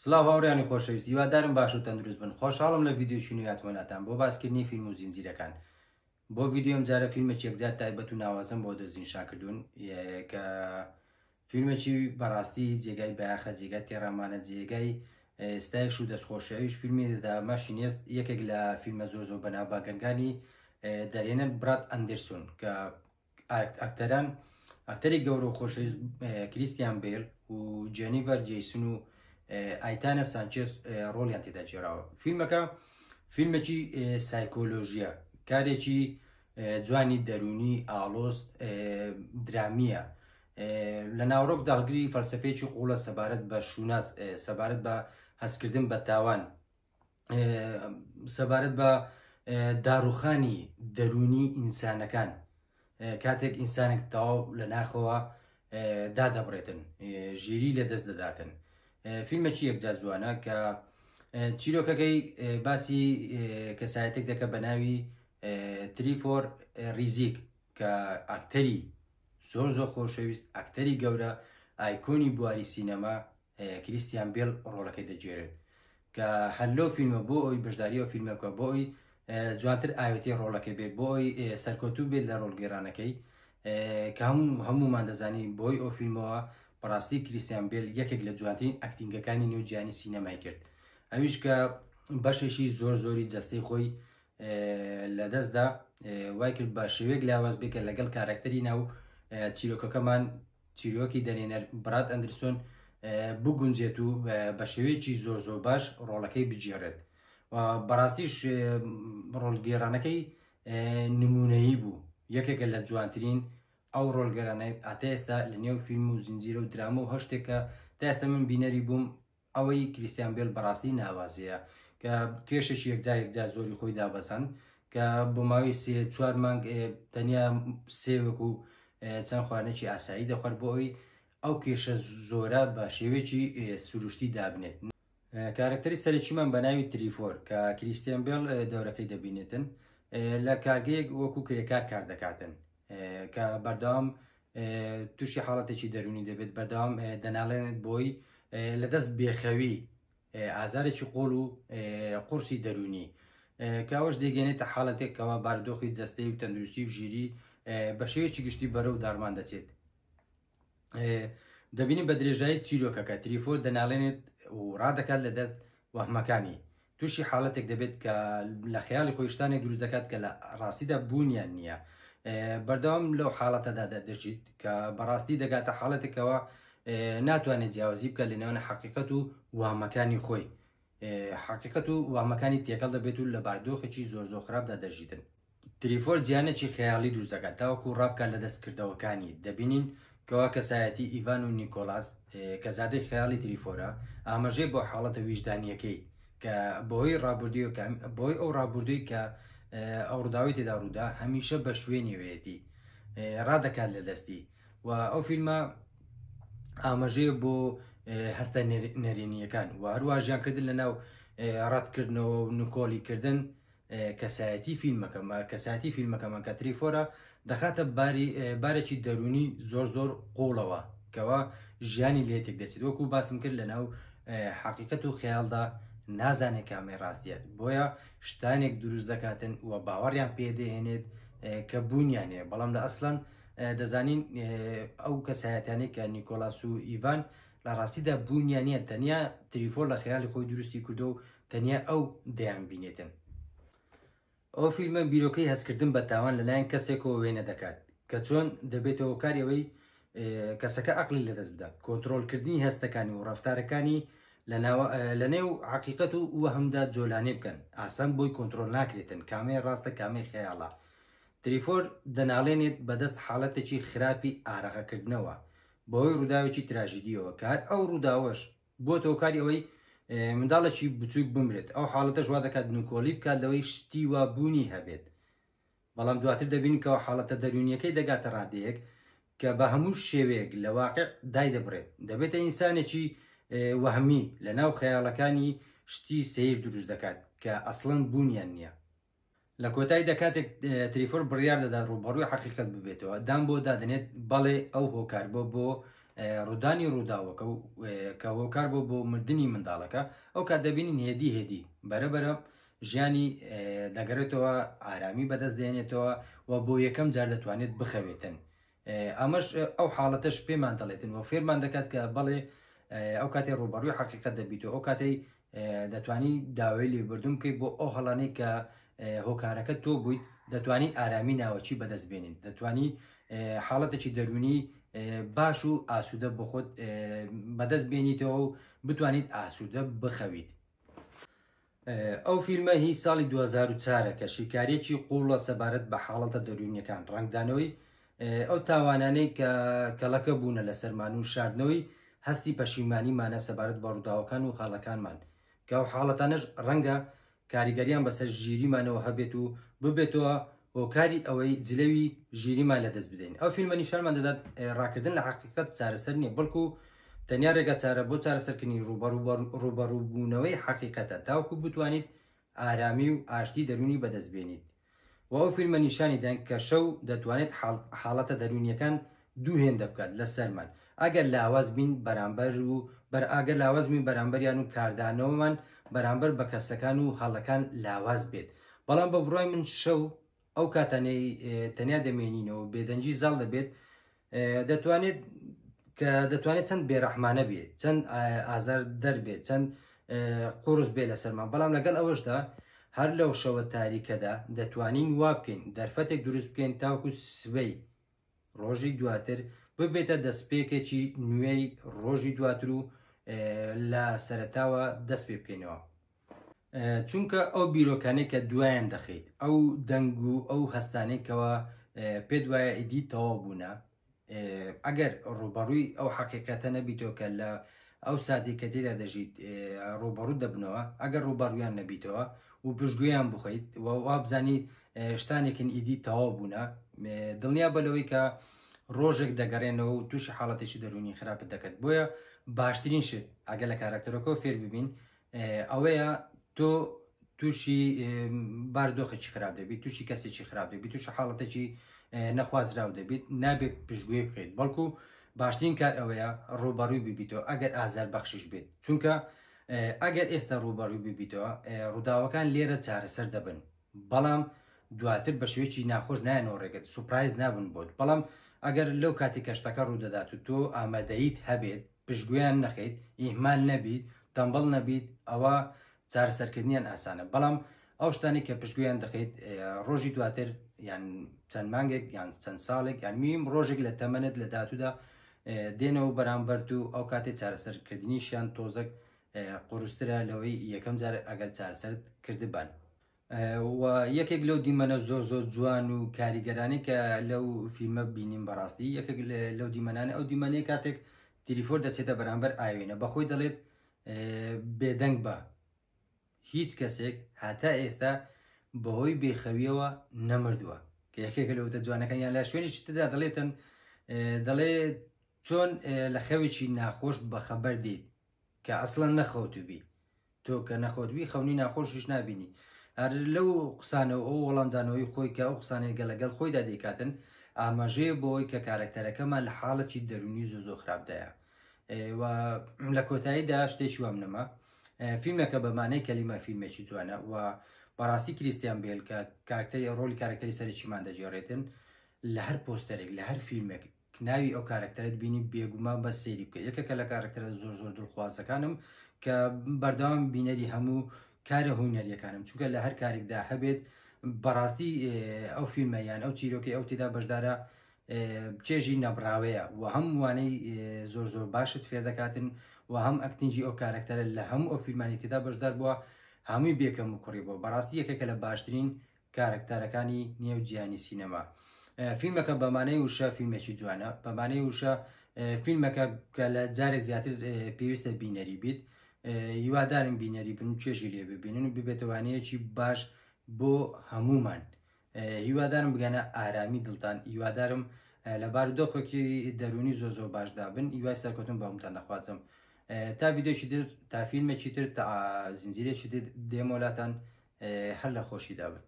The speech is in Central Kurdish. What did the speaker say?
سلااو هاوڕیانی خۆشەویست، هیوادارم باش و تەندروست بن. خۆشحاڵم لە ڤیدیۆشی نوێیاتمەلاتان بۆ باسکردنی فیلم و زینجیرەکان. بۆ ڤیددیۆم جارە فیلمێکی یەکجار تایبەت و ناوازم بۆ دۆزینشان کردوون کە فیلمێکی بەڕاستی جێگای بەیاخە، جێگای تێڕامانە، جێگای ستایش و دەستخۆشەویش فیلمی دامەشی نێست یەکێک لە فیلمە زۆر بەناوباگەنگانی دەرێنن براد ئەندرسۆن کە ئەکتەری گەورە و خۆشەویست کریستیان بیل و جێنیڤەر جەیسن و ئایتانە سانچێز ڕۆڵیان تێدا جێراوە. فیلمێکی سایکۆلۆژیە، کارێکی جوانی دەرونی ئاڵۆز درامیە لە ناوڕۆک داڵگری فەلسەفەیەکی قوڵە سەبارەت بە شوناس، سەبارەت بە هەستکردن بە تاوان، سەبارەت بە داڕوخانی دەرونی ئینسانەکان کاتێک ئینسانێک تەواو لە ناخەوە دادەبڕێتن، ژیری لە دەست دەداتن. فیلمێکی یەکجار جوانە کە چیرۆکەکەی باسی کەسایەتێک دەکە بە ناوی تریفۆر ریزیک کە ئاکتەری زۆر خۆشەویست، ئاکتەری گەورە، ئایکۆنی بواری سینەما کریستیان بیل ڕۆڵەکەی دەجێرێت کە هەلۆ فیلمە بۆ ئەوی بەشداریەوە فیلمە بکە، بۆ ئەوی جوانتر ئاوێتی ڕۆڵەکەی بێت، بۆ ئەوی سەرکەوتوو بێت لە ڕۆڵگێرانەکەی کە هەمومان دەزانی بۆی ئەو فیلمەوە بەڕاستی کریستیان بیل یەکێک لە جوانترین ئەکتینگەکانی نێوجیانی سینەمای کرد. ئەویش کە بەشێکی زۆری جەستەی خۆی لەدەستدا وای کرد بە شێوەیەک لاواز بێکە لەگەڵ کارکتەری ناو چیرۆکەکەمان چیرۆکی دەرێنەر براد ئەندرسۆن بگونجێت و بە شێوەیەکی زۆر باش ڕۆڵەکەی بجێڕێت. بەڕاستیش ڕۆڵگێرانەکەی نمونەیی بوو، یەکێکە لە جوانترین ئەو ڕۆڵگەرانەی ئاتا ئێستا لە نێو فیلم و زنجیرە و درامە و هەشتێکە تا ئێستا من بینەری بووم ئەوەی کریستیان بیل بەڕاستی ناوازەیە کە کێشێکی یەکجار زۆری خۆی دابەسەند کە بۆ ماوەی 3-4 مانگ تەنیا سێوەک و چەند خوارنێکی ئاسایی دەخوارد بۆ ئەوی ئەو کێشە زۆرە بە شێوەیەکی سروشتی دابنێت. کارکتەری سەرەکیمان بە ناوی تریفۆر کە کریستیان بیل دەورەکەی دەبینێتن لە کارگەیەک وەکو کرێکار کار دەکاتن کە بەردەوام تووشی حاڵەتێکی دەرونی دەبێت، بەردەوام دەناڵێنێت بۆی لەدەست بێخەوی ئازارێکی قۆڵ و قورسی دەرونی کە ئەوەش دەگەێنێتە حاڵەتێکەوە بارودۆخی جەستەی و تەندروستی و ژیری بە شێوەیەکی گشتی بەرە و دارمان دەچێت. دەبینی بە درێژایی چیرۆکەکە تریفۆر دەناڵێنێت و ڕادەکات لە دەست وەهمەکانی، تووشی حاڵەتێک دەبێت کە لە خەیاڵی خۆی شتانێک دروست دەکات کە لە ڕاستیدا بوونیان نییە. بەردەوام لەو حاڵەتەدا دەژیت کە بەڕاستی دەگاتە حاڵەتێکەوە ناتوانێت جیاوازی بکە لە نێوانە حەقیقەت و وامەکانی خۆی، حەقیقەت و وامەکانی تێکەڵ دەبێت و لە باردۆخێکی زۆر خراپدا دەژیتن. تریفۆر جیانێکی خەیاڵی دروست دەکات تاوەکو ڕابکات لە دەستکردەوەکانی. دەبینین کەوا کەسایەتی ئیڤان و نیکۆلاس کە زادەی خەیاڵی تریفۆرە ئاماژەی بۆ حاڵەتە ویژدانیەکەی کە بۆی ئەو ڕابردووی کە ئەو ڕووداوی تێدا ڕوودا هەمیشە بە شوێنیوێتی ڕادەکات لە دەستی و ئەو فیلمە ئاماژەیە بۆ هەستە نەرێنیەکان و هەروە ژیانکردن لە ناو ڕەتکردنەوە و نکۆلیکردن کەسایەتی فیلمەکەمان کە تریفۆرە دەخاتە بارێکی دەرونی زۆر قوڵەوە کەوا ژیانی لێتێک دەچێت، وەکو باسم کرد لە ناو حەقیقەت و خەیاڵدا نازانێت کامێ ڕاستیات، بۆیە شتانێک دروست دەکاتن و باوەڕیان پێدەهێنێت کە بوونیانەیە، بەڵام لە ئەسڵان دەزانین ئەو کەسایەتانەی کە نیکۆلاس و ئیڤان لە ڕاستیدا بوونیانە، تەنیا تریفۆر لە خەیاڵی خۆی دروستی کردو و تەنیا ئەو دەیان بینێتن. ئەو فیلمە بیرۆکەی هەستکردن بە تاوان لەلایەن کەسێکەوە وێنە دەکات کە چۆن دەبێتەوە کاریەوەی کەسەکە عەقلی لەدەست بدات، کۆنتڕۆلکردنی هەستەکانی و ڕەفتارەکانی لە نێو حەقیقەت و وەهەمدا جۆلانێ بکەن، ئاسان بۆی کۆنتڕۆل ناکرێتن کامێ ڕاستە کامێ خەیاڵە. تریفۆر دەناڵێنێت بەدەست حاڵەتێکی خراپی ئارەقەکردنەوە بەهۆی ڕووداوێکی تراژیدیەوە کە ئەو ڕووداوەش بۆتەوە کاری ئەوەی منداڵێکی بچووک بمرێت، ئەو حاڵەتەش وا دەکات نکۆلی بکات لەوەی شتی وابوونی هەبێت، بەڵام دواتر دەبینکەوە حاڵەتە دەرونیەکەی دەگاتە ڕادەیەک کە بە هەموو شێوەیەک لە واقع دای دەبڕێت، دەبێتە ئینسانێکی وەهمی لە ناو خەیاڵەکانی شتی سیر دروست دەکات کە ئەسڵەن بوونیان نییە. لە کۆتاییدا کاتێک تریفۆر بڕیار دەدات ڕووبەڕووی حەقیقەت ببێتەوە، دام بۆ دادنێت بەڵێ ئەو هۆکار بۆ ڕوودانی ڕووداوەکە و کە هۆکار بۆ مردنی منداڵەکە ئەو کات دەبینین هێدی بەرەبەرە ژیانی دەگەڕێتەوە ئارامی بەدەست دێنێتەوە و بۆ یەکەم جار دەتوانێت بخەوێتن ئەمەش ئەو حاڵەتەش پێمان دەڵێتن و فێرمان دەکات کە بەڵێ ئەو کاتێ ڕوبەڕووی حەقیقەت دەبیتەوە ئەو کاتەی دەتوانی داوای لێبوردن بکەیت بۆ ئەو هەڵانەی کە هۆکارەکە تۆ بوویت دەتوانی ئارامی ناوەچی بەدەست بێنین دەتوانی حاڵەتێکی دەرونی باش و ئاسوودە بۆ خۆت بەدەست بێنیتەوە و بتوانیت ئاسوودە بخەویت. ئەو فیلمە هی ساڵی 2004 کە شیکارێکی قوڵە سەبارەت بە حاڵەتە دەرونیەکان ڕنگدانەوەی ئەو تاوانانەی کە کەڵەکە بوونە لە سەرمان و شاردنەوەی هەستی پەشیمانیمانە سەبارەت بە ڕووداوەکان و حاڵەکانمان کە ئەو حاڵەتانەش ڕەنگە کاریگەریان بەسەر ژیریمانەوە هەبێت و ببێتەوە هۆکاری ئەوەی جلەوی ژیریمان لە دەست بدەین. ئەو فیلمە نیشانمان دەدات ڕاکردن لە حەقیقەت چارەسەر نییە بەڵکو تەنیا ڕێگە چارە بۆ چارەسەرکردنی ڕوبەڕووبوونەوەی حەقیقەتە تاوەکو بتوانیت ئارامی و ئاشتی دەرونی بەدەست بێنیت و ئەو فیلمە نیشانیدان کە شەو دەتوانێت حاڵەتە دەرونیەکان دوو هێندە بکات لە سەرمان ئەگەر لاواز بین بەرامبەر و ئەگەر لاواز بین بەرامبەریان و کاردانەوەمان بەرامبەر بە کەسەکان و هەڵەکان لاواز بێت بەڵام بە بڕای من شەو ئەو کاتانەی تەنیا دەمێنینەوە بێدەنجی زاڵ دەبێت دەتوانێت چەند بێڕەحمانە بێت چەند ئازار دەربێت چەند قورس بێت لە سەرمان بەڵام لەگەڵ ئەوەشدا هەر لەو شەوە تاریکەدا دەتوانین وا بکەین دەرفەتێک دروست بکەین تاوەکو سبەی ڕۆژی دواتر ببێتە دەستپێکێکی نوێی ڕۆژی دواتر و لە سەرەتاوە دەست پێ بکەینەوە چونکە ئەو بیرۆکانەی کە دوایان دەخەیت ئەو دەنگ و ئەو هەستانێکەوە پێ دوایە ئیدی تەواو بوونە ئەگەر ڕوبەڕووی ئەو حەقیقەتە نەبیتەوە کە لە ئەو سادی کە تێدا دەژیت ڕوبەڕوو دەبنەوە ئەگەر ڕوبەڕویان نەبیتەوە و پشتگویان بخەیت وا بزانی شتانێکن ئیدی تەواو بوونە دڵنیا بەلەوەی کە ڕۆژێک دەگەڕێنەوە و تووشی حاڵەتێکی دەرونی خراپت دەکەت بۆیە باشترین شت ئەگەر لە کارکتەرەکە فێر ببین ئەوەیە تۆ تووشی باردۆخێکی خراپ دەبیت تووشی کەسێکی خراپ دەبیت تووشی حاڵەتێکی نەخوازراو دەبیت نابێت پشتگوێ بکەیت بەڵکو باشترین کار ئەوەیە ڕوبەڕووی ببیتەوە ئەگەر ئازار بەخشیش بێت چونکە ئەگەر ئێستا ڕوبەڕووی ببیتەوە ڕووداوەکان لێرە چارەسەر دەبن بەڵام دواتر بە شێوەیەکی ناخۆش نایەنەوە ڕێگەت سوپرایز نابن بۆت بەڵام ئەگەر لەو کاتی کەشتەکە ڕوودەدات و تۆ ئامادەیت هەبێت پشتگویان نەخەیت ئیهمال نەبیت تەمبەڵ نەبیت ئەوە چارەسەرکردنیان ئاسانە بەڵام ئەو شتانی کە پشتگویان دەخەیت ڕۆژی دواتر یان چەند مانگێک یان چەند ساڵێک یان میم ڕۆژێک لە تەمەنت لە دااتوودا دێنەوە بەرامبەر و ئەو کاتێک چارەسەرکردنیشیان تۆزەک قورسترە لەوەی یەکەم جار ئەگەر چارەسەرت کردبان و یەکێک لەو دیمەنە زۆر جوان و کاریگەرانی کە لەو فیلمە بینیم بەڕاستی یەکێک لەو دیمەنانە ئەو دیمەنەی کاتێک تریفۆر دەچێتە بەرامبەر ئاوێنە بەخۆی دەڵێت بێدەنگ بە هیچ کەسێک هاتا ئێستا بەهۆی بێخەویەوە نەمردووە کە یەکێک لەوتە جوانەکان یان لە شوێنێکی تردا دەڵێتن دەڵێ چۆن لە خەوێکی ناخۆش بەخەبەر دیت کە ئەسڵەن نەخەوتوبی تۆ کە نەخۆتبی خەونی ناخۆشیش نبینی هەر لەو قسانەوە ئەو وەڵامدانەوەی خۆی کە ئەو قسانێکگە لەگەڵ خۆیدا دەیکاتن ئاماژەیە بۆی کە کارکتەرەکەمان لە حاڵەتی دەرونی زۆ خراپدایە و لە کۆتاییدا شتێکی وام نەما فیلمەکە بەمانەی کەلیمە فیلمێکی جوانە و بەڕاستی کریستیان بیل کە کارکتەری ڕۆلی کارکتەری سەرچیمان دەجێڕێتن لە هەر پۆستەرێک لە هەر فیلمێک ناوی ئەو کارکتەرت بینی بێگومان بە سێری بکە یەکێکە لە کارکتەرە زۆر دڵخوازەکانم کە بەردەوام بینەری هەموو کارە هوینەریەکانم چونکە لە هەر کارێکدا هەبێت بەڕاستی ئەو فیلمە یان ئەو چیرۆکی ئەو تێدا بەشدارە چێژی نەبراوەیە و هەم وانەی زۆر باشت فێر دەکاتن و هەم ئەکتینجی ئەو کارکتەرە لە هەموو ئەو فیلمانی تێدا بەشدار بووە هەمووی بێکەم و کوڕی بۆ بەڕاستی یەکێکە لە باشترین کارکتەرەکانی نێوجیانی سینەما فیلمەکە بەمانەی وشە فیلمێکی جوانە بەمانەی وشە فیلمەکە کە لە جارێک زیاتر پێویستە بینەری بیت هیوادارم بینەری بن چێژی لێ ببینن و ببێتوانەیەکی باش بۆ هەمومان هیوادارم بگەنە ئارامی دڵتان هیوادارم لە بارودۆخێکی دەرونی زۆ باشدا بن هیوای سەرکەوتن بە هەمووتان دەخوازم تا ڤیدیۆکی تر تا فیلمێکی تر تا زنجیرێکی دێمۆلاتان هەر لە خۆشیدا بن